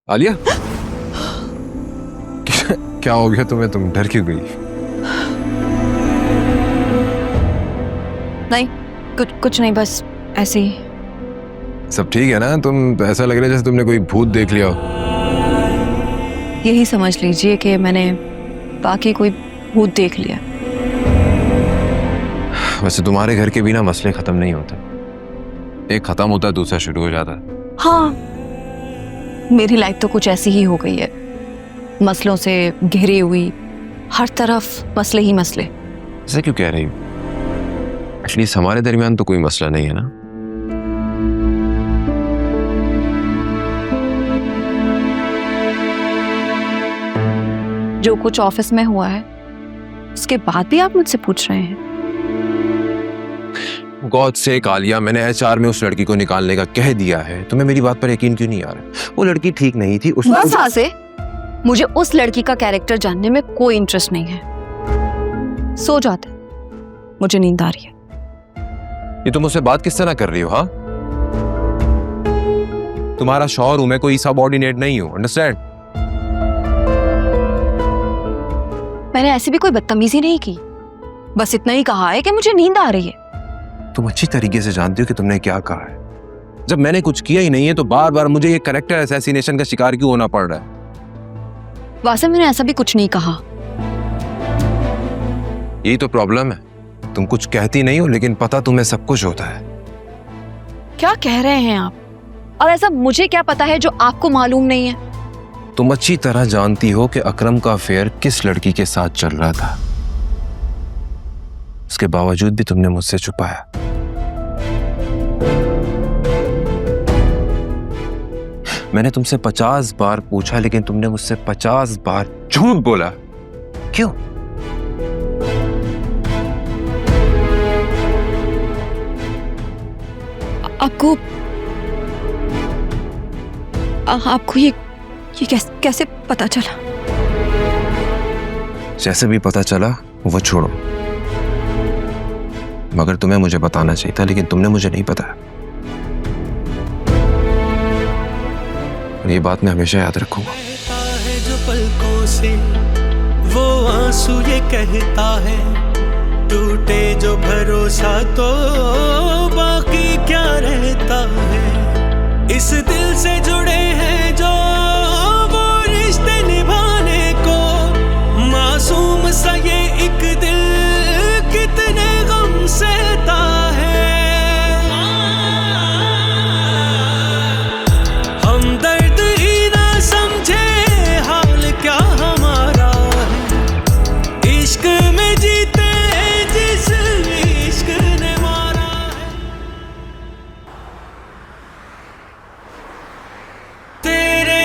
आलिया क्या हो गया तुम्हें? तुम डर क्यों गई? नहीं, कुछ नहीं, बस ऐसे ही। सब ठीक है ना? तुम तो ऐसा लग रहा है जैसे तुमने कोई भूत देख लिया हो। यही समझ लीजिए कि मैंने बाकी कोई भूत देख लिया। वैसे तुम्हारे घर के बिना मसले खत्म नहीं होते, एक खत्म होता है दूसरा शुरू हो जाता है। हाँ, मेरी लाइफ तो कुछ ऐसी ही हो गई है, मसलों से घिरी हुई, हर तरफ मसले ही मसले। ऐसा क्यों कह रही हो? एटलीस्ट हमारे दरमियान तो कोई मसला नहीं है ना। जो कुछ ऑफिस में हुआ है उसके बाद भी आप मुझसे पूछ रहे हैं? गॉड से आलिया, मैंने एचआर में उस लड़की को निकालने का कह दिया है, तुम्हें मेरी बात पर यकीन क्यों नहीं आ रहा? वो लड़की ठीक नहीं थी। बस से मुझे उस लड़की का कैरेक्टर जानने में कोई इंटरेस्ट नहीं है। सो जाते, मुझे नींद आ रही है। ये तुम मुझसे बात किस तरह कर रही हो? हाँ, तुम्हारा शौहर हूं मैं, कोई सबऑर्डिनेट नहीं हूं, अंडरस्टैंड? मैंने ऐसी भी कोई बदतमीजी नहीं की, बस इतना ही कहा है कि मुझे नींद आ रही है। तुम अच्छी तरीके से जानती हो कि तुमने क्या कहा है। जब मैंने कुछ किया ही नहीं है तो बार बार मुझे ये कैरेक्टर असैसिनेशन का शिकार क्यों होना पड़ रहा है? वासिम, मैंने ऐसा भी कुछ नहीं कहा। यही तो प्रॉब्लम है, तुम कुछ कहती नहीं हो लेकिन पता तुम्हें सब कुछ होता है। क्या कह रहे हैं आप? और ऐसा मुझे क्या पता है जो आपको मालूम नहीं है? तुम अच्छी तरह जानती हो कि अकरम का अफेयर किस लड़की के साथ चल रहा था, उसके बावजूद भी तुमने मुझसे छुपाया। मैंने तुमसे 50 बार पूछा लेकिन तुमने मुझसे 50 बार झूठ बोला। क्यों? आपको ये कैसे पता चला? जैसे भी पता चला वो छोड़ो, मगर तुम्हें मुझे बताना चाहिए था, लेकिन तुमने मुझे नहीं बताया। और ये बात मैं हमेशा याद रखूंगा। है जो पलकों से वो आंसू ये कहता है, टूटे जो भरोसा तो बाकी क्या रहता है। इस दिल से जुड़े हैं जो वो रिश्ते निभाने को, मासूम सा ये एक दिल कितने गम सहता है। हम दर्द ही ना समझे हाल क्या हमारा है, इश्क में जीते जिस इश्क ने मारा है। तेरे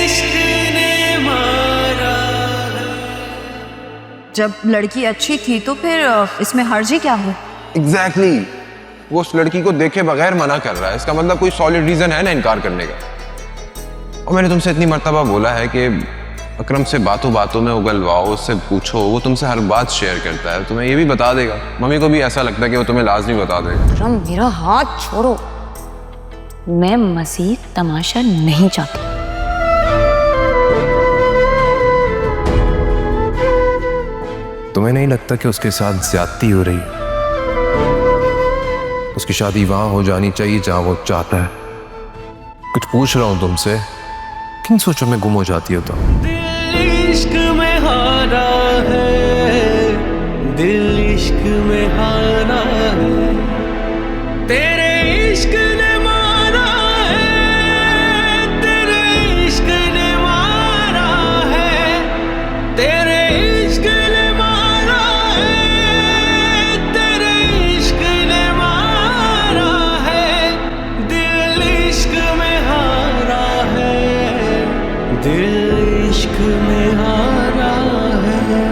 इश्क ने मारा है। जब लड़की अच्छी थी तो फिर इसमें हर्जी क्या हो? एग्जैक्टली, वो उस लड़की को देखे बगैर मना कर रहा है, इसका मतलब कोई सॉलिड रीजन है ना इनकार करने का। और मैंने तुमसे इतनी मर्तबा बोला है कि अकरम से बातों बातों में उगलवाओ, उससे पूछो, वो तुमसे हर बात शेयर करता है, तुम्हें ये भी बता देगा। मम्मी को भी ऐसा लगता है कि वो तुम्हें लाजमी बता देगा। अकरम, मेरा हाथ छोड़ो, मैं मज़ीद तमाशा नहीं चाहती। तुम्हें नहीं लगता कि उसके साथ ज्यादती हो रही है? उसकी शादी वहां हो जानी चाहिए जहां वो चाहता है। कुछ पूछ रहा हूं तुमसे, किन सोचों में गुम हो जाती हो तुम? दिल इश्क में हारा है, दिल इश्क में हारा है। तेरे इश्क ने मारा है, तेरे इश्क ने मारा है। तेरे इश्क ने मारा है, तेरे इश्क ने मारा है। दिल इश्क में हारा है, दिल इश्क में हारा है।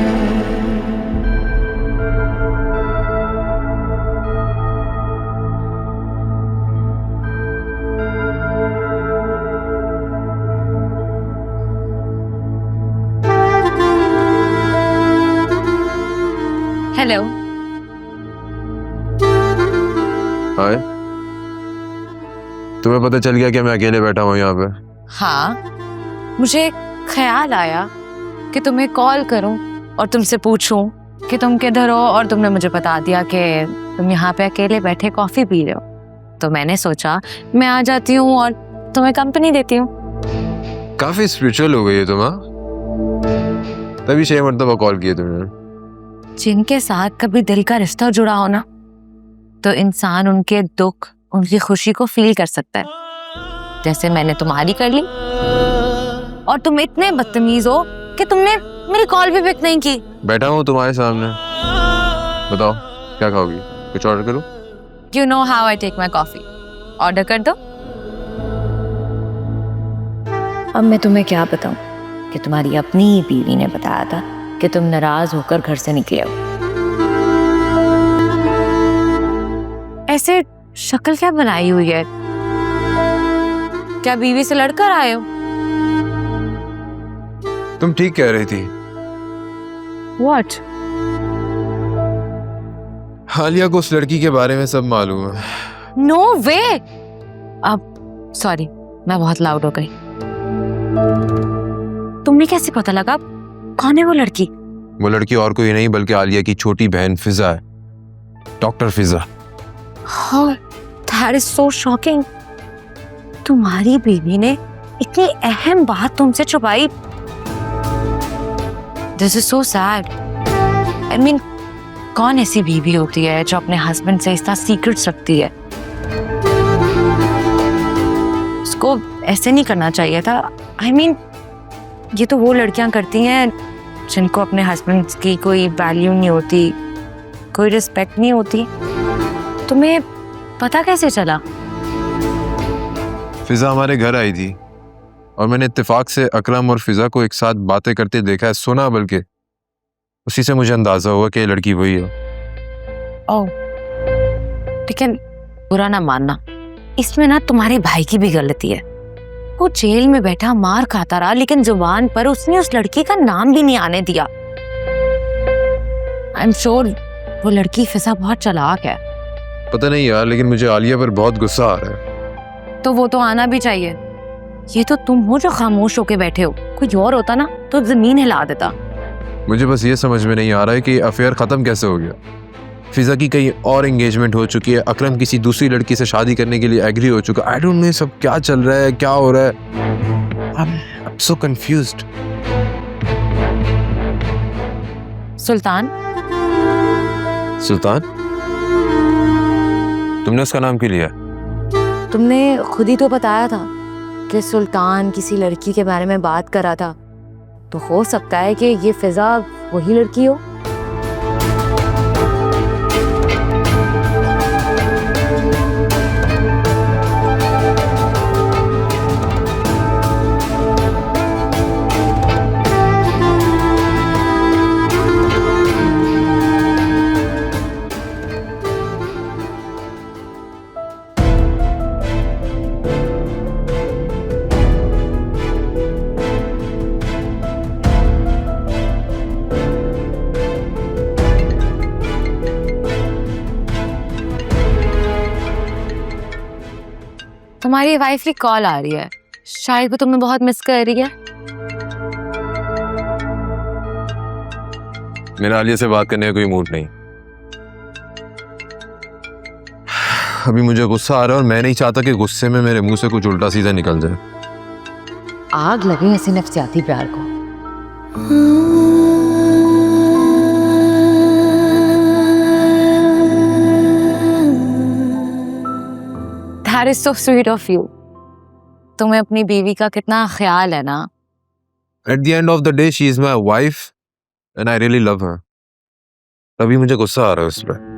हेलो। हाय, तुम्हें पता चल गया कि मैं अकेले बैठा हूँ यहाँ पे? हाँ, मुझे ख्याल आया कि तुम्हें कॉल करूं और तुमसे पूछूं कि तुम किधर हो, और तुमने मुझे बता दिया कि तुम यहाँ पे अकेले बैठे कॉफी पी रहे हो, तो मैंने सोचा मैं आ जाती हूँ और तुम्हें कंपनी देती हूँ। काफी स्पिरिचुअल हो गई है तुम, हाँ? तभी 6 मरतबा कॉल किए तुमने। जिनके साथ कभी दिल का रिश्ता जुड़ा हो ना, तो इंसान उनके दुख, उनकी खुशी को फील कर सकता है, जैसे मैंने तुम्हारी कर ली। और तुम इतने बदतमीज हो कि तुमने मेरी कॉल भी पिक नहीं की। बैठा हूँ तुम्हारे सामने, बताओ क्या खाओगी? कुछ ऑर्डर करूँ? You know how I take my coffee. Order कर दो। अब मैं तुम्हें क्या बताऊं कि तुम्हारी अपनी ही बीवी ने बताया था कि तुम नाराज होकर घर से निकले हो। ऐसे शक्ल क्या बनाई हुई है? क्या बीवी से लड़कर आए हो? तुम ठीक कह रही थी। What? हालिया को उस लड़की के बारे में सब मालूम है। No way! अब सॉरी, मैं बहुत लाउड हो गई। तुम्हें कैसे पता लगा? कौन है वो लड़की? वो लड़की और कोई नहीं बल्कि आलिया की छोटी बहन फिजा है, doctor Fiza. Oh, that is so shocking. तुम्हारी बीवी ने इतनी अहम बात तुमसे छुपाई। This is so sad. I mean, कौन ऐसी बीवी होती है जो अपने हस्बैंड से इतना सीक्रेट्स रखती है? उसको ऐसे नहीं करना चाहिए था। I mean, ये तो वो लड़कियां करती हैं जिनको अपने हस्बैंड की कोई वैल्यू नहीं होती, कोई रिस्पेक्ट नहीं होती। तुम्हें पता कैसे चला? फिजा हमारे घर आई थी और मैंने इत्तेफाक से अकरम और फिजा को एक साथ बातें करते देखा है, सुना बल्कि। उसी से मुझे अंदाजा हुआ कि ये लड़की वही है। ओह, लेकिन बुरा ना मानना, इसमें ना तुम्हारे भाई की भी गलती है। वो जेल में बैठा मार खाता रहा, लेकिन जुबान पर उसने उस लड़की का नाम भी नहीं आने दिया। आई एम श्योर वो लड़की फिजा बहुत चालाक है। पता नहीं यार, लेकिन मुझे आलिया पर बहुत गुस्सा आ रहा है। तो वो तो आना भी चाहिए। ये तो तुम हो जो खामोश होके बैठे हो। कोई और होता ना तो जमीन हिला देता। मुझे बस ये समझ में नहीं आ रहा है कि अफेयर खत्म कैसे हो गया। फिजा की कहीं और एंगेजमेंट हो चुकी है, अकरम किसी दूसरी लड़की से शादी करने के लिए एग्री हो चुका। आई डोंट नो सब क्या चल रहा है, क्या हो रहा है। I'm so confused. सुल्तान, सुल्तान, तुमने उसका नाम क्यों लिया? तुमने खुद ही तो बताया था कि सुल्तान किसी लड़की के बारे में बात कर रहा था, तो हो सकता है कि ये फिजा वही लड़की हो। तुम्हारी वाइफ की कॉल आ रही है, शायद वो तुम्हें बहुत मिस कर रही है। मेरा आलिया से बात करने का कोई मूड नहीं। अभी मुझे गुस्सा आ रहा है और मैं नहीं चाहता कि गुस्से में मेरे मुंह से कुछ उल्टा सीधा निकल जाए। आग लगे ऐसे नफसियाती प्यार को। That is so sweet of you. तुम्हें अपनी बीवी का कितना ख्याल है ना। At the end of the day, she is my wife and I really love her. तभी मुझे गुस्सा आ रहा है उस पर।